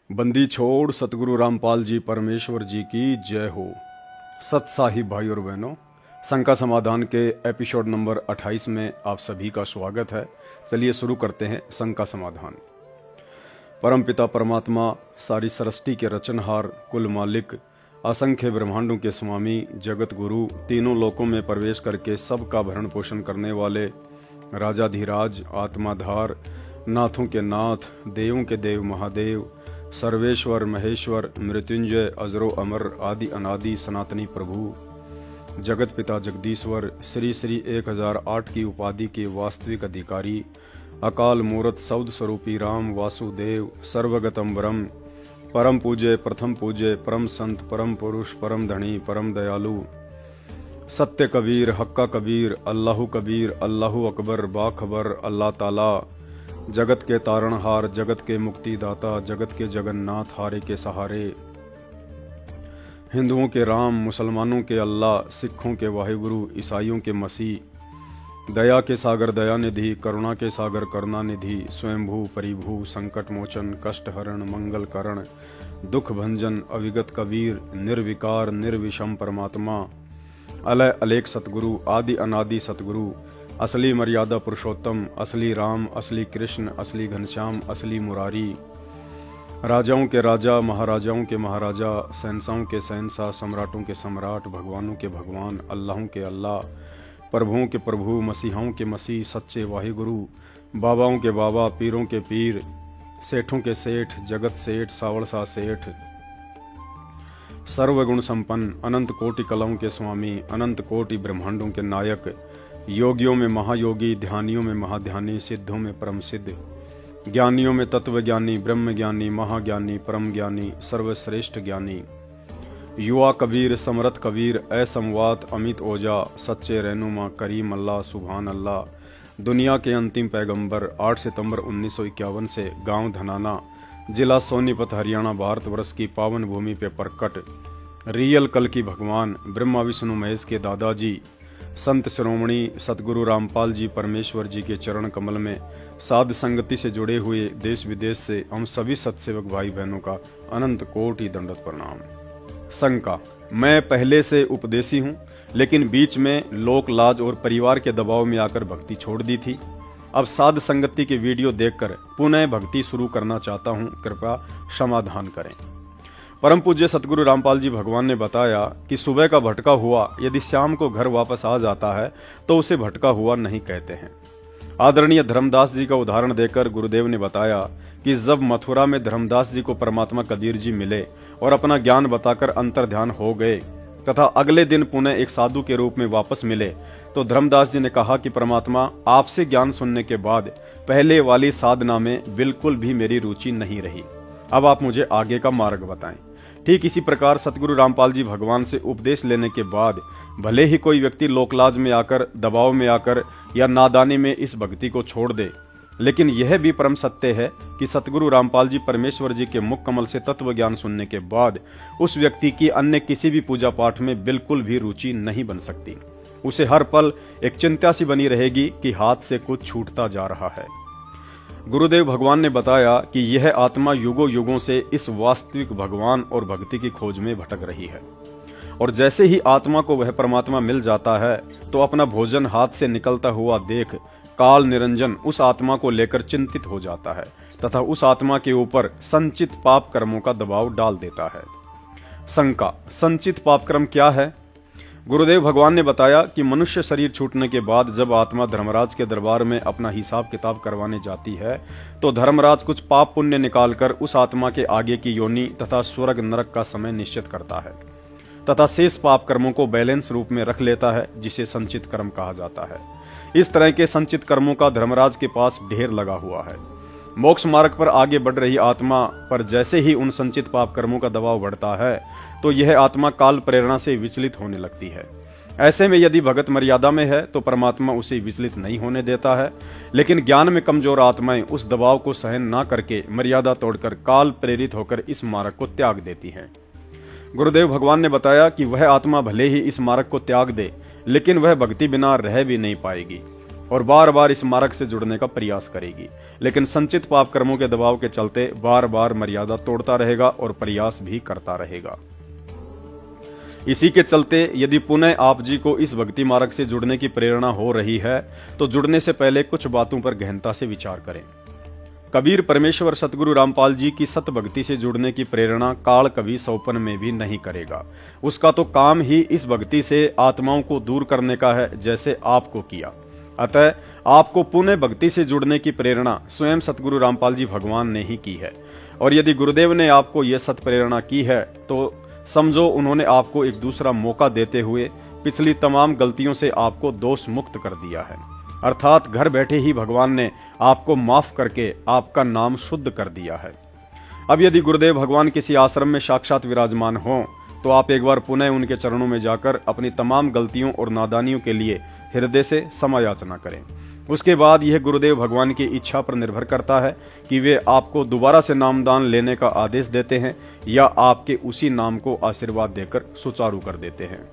बंदी छोड़ सतगुरु रामपाल जी परमेश्वर जी की जय हो। सत साहिब भाई और बहनों, शंका समाधान के एपिसोड नंबर 28 में आप सभी का स्वागत है। चलिए शुरू करते हैं शंका समाधान। परमपिता परमात्मा, सारी सृष्टि के रचनहार, कुल मालिक, असंख्य ब्रह्मांडों के स्वामी, जगत गुरु, तीनों लोकों में प्रवेश करके सबका भरण पोषण करने वाले राजाधिराज, आत्माधार, नाथों के नाथ, देवों के देव महादेव, सर्वेश्वर महेश्वर, मृत्युंजय, अजरो अमर, आदि अनादि सनातनी प्रभु, जगत पिता जगदीश्वर, श्री श्री 1008 की उपाधि के वास्तविक अधिकारी, अकाल मूरत सौद स्वरूपी राम वासुदेव, सर्वगतम ब्रह्म, परम पूज्य, प्रथम पूज्य, परम संत, परम पुरुष, परम धनी, परम दयालु, सत्य कबीर, हक्का कबीर, अल्लाहु कबीर, अल्लाहु अकबर, बाखबर, अल्लाह ताला, जगत के तारणहार, जगत के मुक्तिदाता, जगत के जगन्नाथ, हारे के सहारे, हिंदुओं के राम, मुसलमानों के अल्लाह, सिखों के वाहिगुरु, ईसाइयों के मसीह, दया के सागर दयानिधि, करुणा के सागर करुणानिधि, स्वयंभू परिभू, संकट मोचन, कष्ट हरण, मंगल करण, दुख भंजन, अविगत कबीर, निर्विकार निर्विषम परमात्मा, अलय अलेख सतगुरु, आदि अनादि सतगुरु, असली मर्यादा पुरुषोत्तम, असली राम, असली कृष्ण, असली घनश्याम, असली मुरारी, राजाओं के राजा, महाराजाओं के महाराजा, शहंशाहों के शहंशाह, सम्राटों के सम्राट, भगवानों के भगवान, अल्लाहों के अल्लाह, प्रभुओं के प्रभु, मसीहाओं के मसीह, सच्चे वाहिगुरु, बाबाओं के बाबा, पीरों के पीर, सेठों के सेठ, जगत सेठ, सावड़सा सेठ, सर्वगुण संपन्न, अनंत कोटि कलाओं के स्वामी, अनंत कोटि ब्रह्मांडों के नायक, योगियों में महायोगी, ध्यानियों में महाध्यानी, सिद्धों में परम सिद्ध, ज्ञानियों में तत्वज्ञानी, ब्रह्म ज्ञानी, महाज्ञानी, परम ज्ञानी, सर्वश्रेष्ठ ज्ञानी, युवा कबीर, समरथ कबीर, असमवात, अमित ओजा, सच्चे रहनुमा, करीम अल्लाह, सुभान अल्लाह, दुनिया के अंतिम पैगंबर, 8 सितंबर 1951 से गांव धनाना, जिला सोनीपत, हरियाणा, भारतवर्ष की पावन भूमि पे प्रकट, रियल कल की भगवान, ब्रह्मा विष्णु महेश के दादाजी, संत शिरोमणि सतगुरु रामपाल जी परमेश्वर जी के चरण कमल में साध संगति से जुड़े हुए देश विदेश से हम सभी सत्सेवक भाई बहनों का अनंत कोटि दंडवत प्रणाम। शंका: मैं पहले से उपदेशी हूँ, लेकिन बीच में लोक लाज और परिवार के दबाव में आकर भक्ति छोड़ दी थी। अब साध संगति के वीडियो देखकर पुनः भक्ति शुरू करना चाहता हूँ, कृपया समाधान करें। परम पूज्य सतगुरु रामपाल जी भगवान ने बताया कि सुबह का भटका हुआ यदि शाम को घर वापस आ जाता है तो उसे भटका हुआ नहीं कहते हैं। आदरणीय धर्मदास जी का उदाहरण देकर गुरुदेव ने बताया कि जब मथुरा में धर्मदास जी को परमात्मा कबीर जी मिले और अपना ज्ञान बताकर अंतर्ध्यान हो गए तथा अगले दिन पुनः एक साधु के रूप में वापस मिले, तो धर्मदास जी ने कहा कि परमात्मा, आपसे ज्ञान सुनने के बाद पहले वाली साधना में बिल्कुल भी मेरी रुचि नहीं रही, अब आप मुझे आगे का मार्ग बताएं। ठीक इसी प्रकार सतगुरु रामपाल जी भगवान से उपदेश लेने के बाद भले ही कोई व्यक्ति लोकलाज में आकर, दबाव में आकर या नादानी में इस भक्ति को छोड़ दे, लेकिन यह भी परम सत्य है कि सतगुरु रामपाल जी परमेश्वर जी के मुख कमल से तत्व ज्ञान सुनने के बाद उस व्यक्ति की अन्य किसी भी पूजा पाठ में बिल्कुल भी रुचि नहीं बन सकती। उसे हर पल एक चिंता सी बनी रहेगी कि हाथ से कुछ छूटता जा रहा है। गुरुदेव भगवान ने बताया कि यह आत्मा युगों युगों से इस वास्तविक भगवान और भक्ति की खोज में भटक रही है, और जैसे ही आत्मा को वह परमात्मा मिल जाता है तो अपना भोजन हाथ से निकलता हुआ देख काल निरंजन उस आत्मा को लेकर चिंतित हो जाता है तथा उस आत्मा के ऊपर संचित पाप कर्मों का दबाव डाल देता है। शंका: संचित पाप कर्म क्या है? गुरुदेव भगवान ने बताया कि मनुष्य शरीर छूटने के बाद जब आत्मा धर्मराज के दरबार में अपना हिसाब किताब करवाने जाती है तो धर्मराज कुछ पाप पुण्य निकालकर उस आत्मा के आगे की योनि तथा स्वर्ग नरक का समय निश्चित करता है तथा शेष पाप कर्मों को बैलेंस रूप में रख लेता है, जिसे संचित कर्म कहा जाता है। इस तरह के संचित कर्मों का धर्मराज के पास ढेर लगा हुआ है। मोक्ष मार्ग पर आगे बढ़ रही आत्मा पर जैसे ही उन संचित पाप कर्मों का दबाव बढ़ता है तो यह आत्मा काल प्रेरणा से विचलित होने लगती है। ऐसे में यदि भगत मर्यादा में है तो परमात्मा उसे विचलित नहीं होने देता है, लेकिन ज्ञान में कमजोर आत्माएं उस दबाव को सहन न करके मर्यादा तोड़कर काल प्रेरित होकर इस मार्ग को त्याग देती हैं। गुरुदेव भगवान ने बताया कि वह आत्मा भले ही इस मार्ग को त्याग दे, लेकिन वह भक्ति बिना रह भी नहीं पाएगी। और बार बार इस मार्ग से जुड़ने का प्रयास करेगी, लेकिन संचित पाप कर्मों के दबाव के चलते बार बार मर्यादा तोड़ता रहेगा और प्रयास भी करता रहेगा। इसी के चलते यदि पुनः आप जी को इस भक्ति मार्ग से जुड़ने की प्रेरणा हो रही है तो जुड़ने से पहले कुछ बातों पर गहनता से विचार करें। कबीर परमेश्वर सतगुरु रामपाल जी की सत भक्ति से जुड़ने की प्रेरणा काल कभी सौपन में भी नहीं करेगा। उसका तो काम ही इस भक्ति से आत्माओं को दूर करने का है, जैसे आपको किया। अतः आपको पुनः भक्ति से जुड़ने की प्रेरणा स्वयं सतगुरु रामपाल जी भगवान ने ही की है। और यदि गुरुदेव ने आपको यह सत प्रेरणा की है तो समझो उन्होंने आपको एक दूसरा मौका देते हुए पिछली तमाम गलतियों से आपको दोष मुक्त कर दिया है। अर्थात घर बैठे ही भगवान ने आपको माफ करके आपका नाम शुद्ध कर दिया है। अब यदि गुरुदेव भगवान किसी आश्रम में साक्षात विराजमान हों तो आप एक बार पुनः उनके चरणों में जाकर अपनी तमाम गलतियों और नादानियों के लिए हृदय से क्षमा याचना करें। उसके बाद यह गुरुदेव भगवान की इच्छा पर निर्भर करता है कि वे आपको दोबारा से नामदान लेने का आदेश देते हैं या आपके उसी नाम को आशीर्वाद देकर सुचारू कर देते हैं।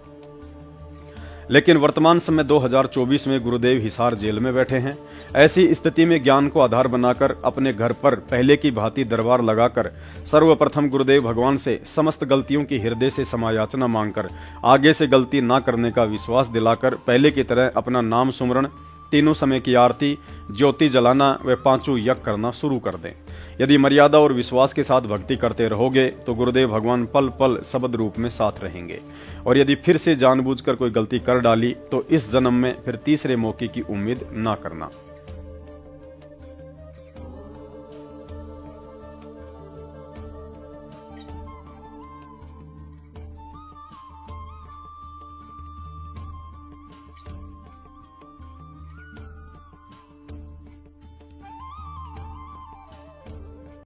लेकिन वर्तमान समय 2024 में गुरुदेव हिसार जेल में बैठे हैं। ऐसी स्थिति में ज्ञान को आधार बनाकर अपने घर पर पहले की भांति दरबार लगाकर सर्वप्रथम गुरुदेव भगवान से समस्त गलतियों की हृदय से क्षमायाचना मांगकर आगे से गलती ना करने का विश्वास दिलाकर पहले की तरह अपना नाम सुमरण, तीनों समय की आरती, ज्योति जलाना व पांचों यज्ञ करना शुरू कर दें। यदि मर्यादा और विश्वास के साथ भक्ति करते रहोगे तो गुरुदेव भगवान पल पल शब्द रूप में साथ रहेंगे। और यदि फिर से जानबूझकर कोई गलती कर डाली तो इस जन्म में फिर तीसरे मौके की उम्मीद ना करना।